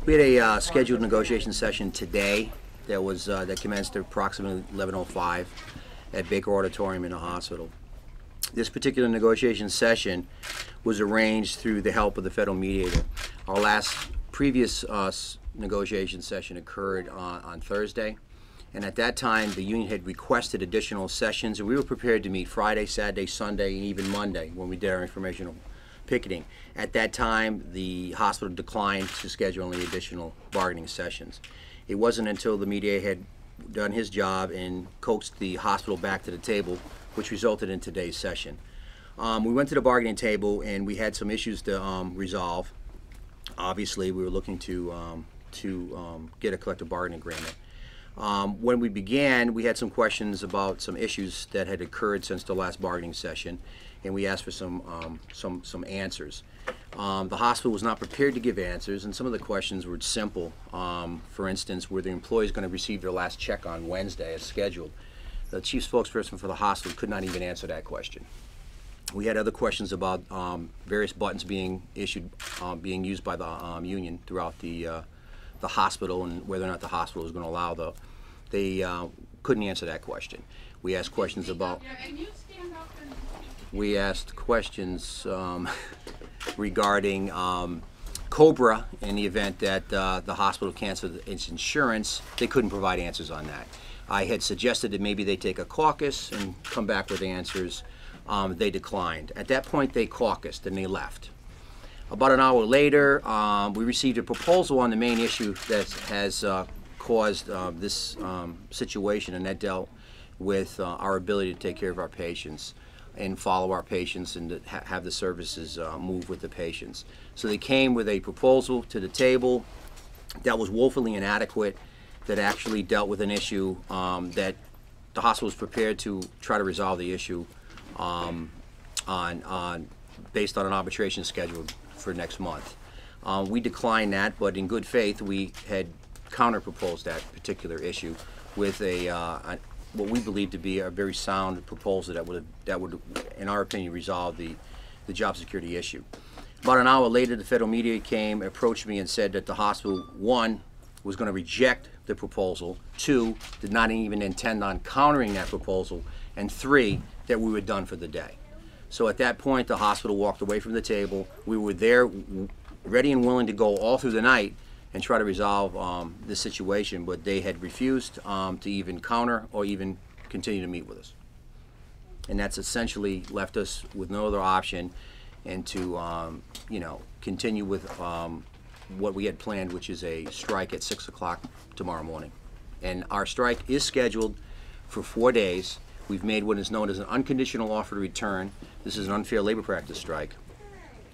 We had a scheduled negotiation session today that commenced at approximately 11:05 at Baker Auditorium in the hospital. This particular negotiation session was arranged through the help of the federal mediator. Our previous negotiation session occurred on Thursday, and at that time the union had requested additional sessions, and we were prepared to meet Friday, Saturday, Sunday, and even Monday when we did our informational picketing. At that time, the hospital declined to schedule any additional bargaining sessions. It wasn't until the mediator had done his job and coaxed the hospital back to the table, which resulted in today's session. We went to the bargaining table and we had some issues to resolve. Obviously, we were looking to get a collective bargaining agreement. When we began, we had some questions about some issues that had occurred since the last bargaining session, and we asked for some answers. The hospital was not prepared to give answers, and some of the questions were simple. For instance, were the employees going to receive their last check on Wednesday as scheduled? The chief spokesperson for the hospital could not even answer that question. We had other questions about various buttons being issued, being used by the union throughout the hospital, and whether or not the hospital was going to allow the. They couldn't answer that question. We asked questions about. We asked questions regarding COBRA in the event that the hospital canceled its insurance. They couldn't provide answers on that. I had suggested that maybe they take a caucus and come back with answers. They declined. At that point, they caucused and they left. About an hour later, we received a proposal on the main issue that has caused this situation, and that dealt with our ability to take care of our patients and follow our patients and to have the services move with the patients. So they came with a proposal to the table that was woefully inadequate, that actually dealt with an issue that the hospital was prepared to try to resolve the issue based on an arbitration scheduled for next month. We declined that, but in good faith we had counter-proposed that particular issue with what we believe to be a very sound proposal that would, in our opinion, resolve the job security issue. About an hour later, the federal mediator came, approached me, and said that the hospital, one, was going to reject the proposal, two, did not even intend on countering that proposal, and three, that we were done for the day. So at that point, the hospital walked away from the table. We were there, ready and willing to go all through the night and try to resolve this situation, but they had refused to even counter or even continue to meet with us. And that's essentially left us with no other option and to continue with what we had planned, which is a strike at 6 o'clock tomorrow morning. And our strike is scheduled for 4 days. We've made what is known as an unconditional offer to return. This is an unfair labor practice strike.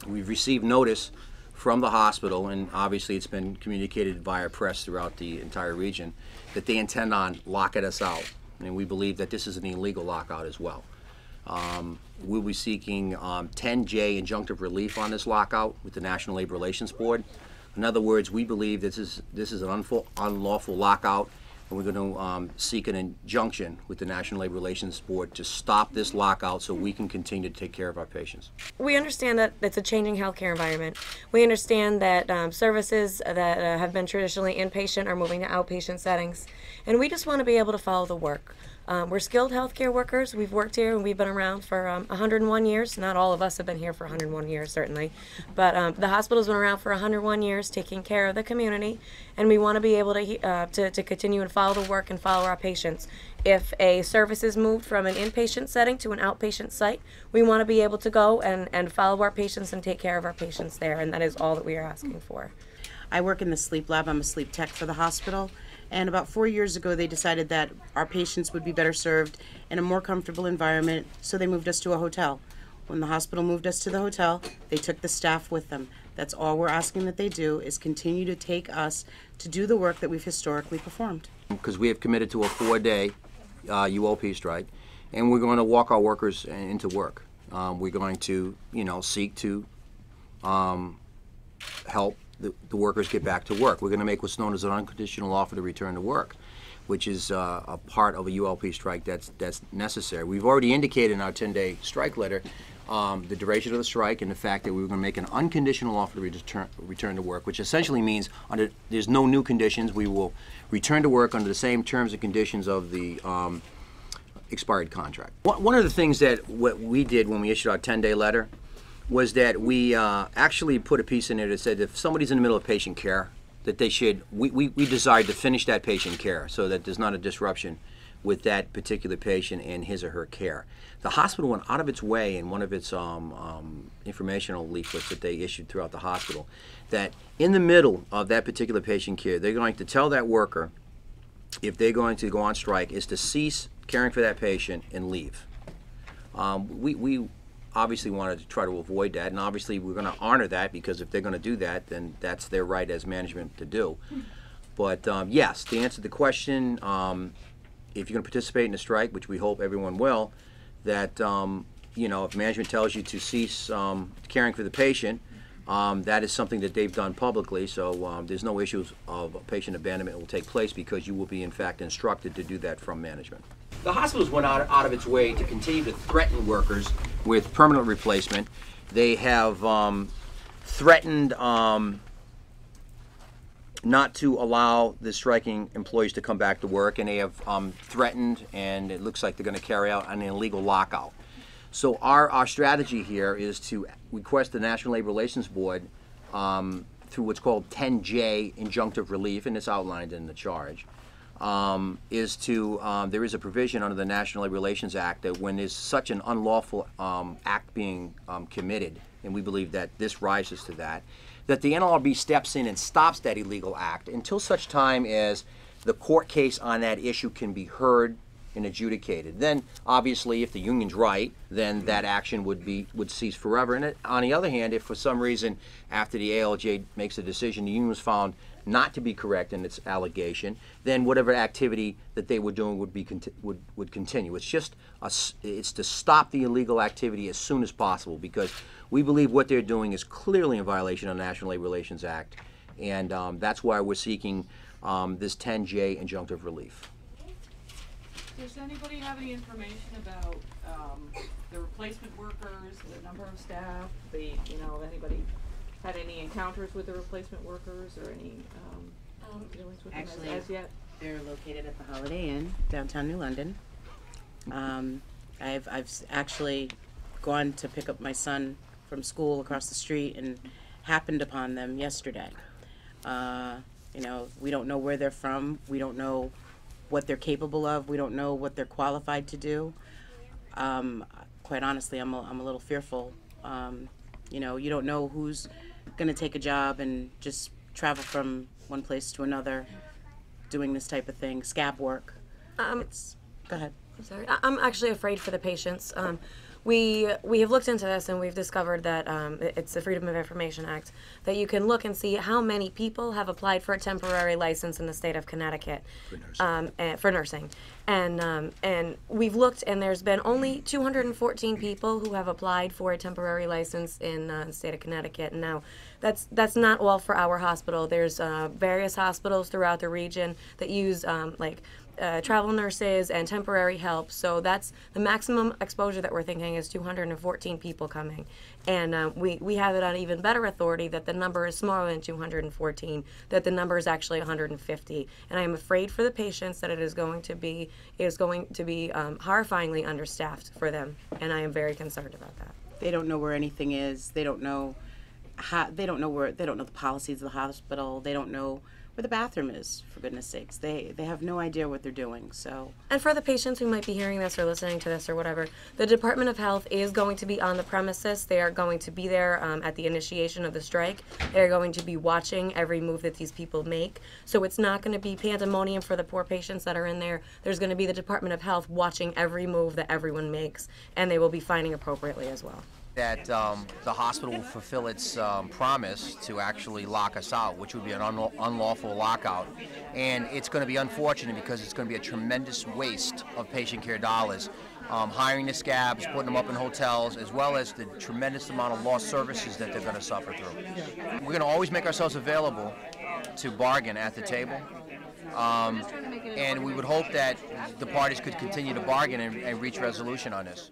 We've received notice from the hospital, and obviously it's been communicated via press throughout the entire region, that they intend on locking us out. And we believe that this is an illegal lockout as well. We'll be seeking 10J injunctive relief on this lockout with the National Labor Relations Board. In other words, we believe this is an unlawful lockout, and we're going to seek an injunction with the National Labor Relations Board to stop this lockout so we can continue to take care of our patients. We understand that it's a changing healthcare environment. We understand that services that have been traditionally inpatient are moving to outpatient settings, and we just want to be able to follow the work. We're skilled healthcare workers. We've worked here and we've been around for 101 years. Not all of us have been here for 101 years, certainly. But the hospital's been around for 101 years taking care of the community, and we want to be able to continue and follow the work and follow our patients. If a service is moved from an inpatient setting to an outpatient site, we want to be able to go and follow our patients and take care of our patients there, and that is all that we are asking for. I work in the sleep lab. I'm a sleep tech for the hospital. And about 4 years ago, they decided that our patients would be better served in a more comfortable environment, so they moved us to a hotel. When the hospital moved us to the hotel, they took the staff with them. That's all we're asking that they do, is continue to take us to do the work that we've historically performed. Because we have committed to a 4-day ULP strike, and we're going to walk our workers into work. We're going to, seek to help the workers get back to work. We're going to make what's known as an unconditional offer to return to work, which is a part of a ULP strike that's necessary. We've already indicated in our 10-day strike letter the duration of the strike and the fact that we were going to make an unconditional offer to return to work, which essentially means there's no new conditions. We will return to work under the same terms and conditions of the expired contract. One of the things that what we did when we issued our 10-day letter was that we actually put a piece in there that said if somebody's in the middle of patient care, that they should, we desired to finish that patient care so that there's not a disruption with that particular patient and his or her care. The hospital went out of its way in one of its informational leaflets that they issued throughout the hospital that in the middle of that particular patient care, they're going to tell that worker, if they're going to go on strike, is to cease caring for that patient and leave. We obviously wanted to try to avoid that, and obviously we're going to honor that because if they're going to do that, then that's their right as management to do. But yes, to answer the question, if you're going to participate in a strike, which we hope everyone will, that you know, if management tells you to cease caring for the patient, that is something that they've done publicly, so there's no issues of patient abandonment will take place because you will be in fact instructed to do that from management. The hospitals went out of its way to continue to threaten workers with permanent replacement. They have threatened not to allow the striking employees to come back to work, and they have threatened, and it looks like they're going to carry out an illegal lockout. So our strategy here is to request the National Labor Relations Board through what's called 10J injunctive relief, and it's outlined in the charge, is to, there is a provision under the National Labor Relations Act that when there's such an unlawful act being committed, and we believe that this rises to that the NLRB steps in and stops that illegal act until such time as the court case on that issue can be heard and adjudicated. Then, obviously, if the union's right, then that action would cease forever. And on the other hand, if for some reason after the ALJ makes a decision, the union was found not to be correct in its allegation, then whatever activity that they were doing would continue. It's just it's to stop the illegal activity as soon as possible because we believe what they're doing is clearly in violation of the National Labor Relations Act, and that's why we're seeking this 10J injunctive relief. Does anybody have any information about the replacement workers, the number of staff, anybody had any encounters with the replacement workers or any dealings with Actually, them as yet? They're located at the Holiday Inn, downtown New London. I've actually gone to pick up my son from school across the street and happened upon them yesterday. We don't know where they're from. We don't know what they're capable of. We don't know what they're qualified to do. Quite honestly, I'm a little fearful. You don't know who's going to take a job and just travel from one place to another doing this type of thing, scab work. Go ahead. I'm sorry. I'm actually afraid for the patients. We have looked into this and we've discovered that it's the Freedom of Information Act, that you can look and see how many people have applied for a temporary license in the state of Connecticut for nursing. And we've looked and there's been only 214 people who have applied for a temporary license in the state of Connecticut. And now that's not all for our hospital. There's various hospitals throughout the region that use travel nurses and temporary help, so that's the maximum exposure that we're thinking is 214 people coming, and we have it on even better authority that the number is smaller than 214, that the number is actually 150, and I am afraid for the patients that it is going to be horrifyingly understaffed for them, and I am very concerned about that. They don't know where anything is. They don't know they don't know the policies of the hospital. They don't know where the bathroom is, for goodness sakes. They have no idea what they're doing, so. And for the patients who might be hearing this or listening to this or whatever, the Department of Health is going to be on the premises. They are going to be there at the initiation of the strike. They're going to be watching every move that these people make. So it's not going to be pandemonium for the poor patients that are in there. There's going to be the Department of Health watching every move that everyone makes, and they will be fining appropriately as well. That the hospital will fulfill its promise to actually lock us out, which would be an unlawful lockout. And it's going to be unfortunate because it's going to be a tremendous waste of patient care dollars. Hiring the scabs, putting them up in hotels, as well as the tremendous amount of lost services that they're going to suffer through. We're going to always make ourselves available to bargain at the table. And we would hope that the parties could continue to bargain and reach resolution on this.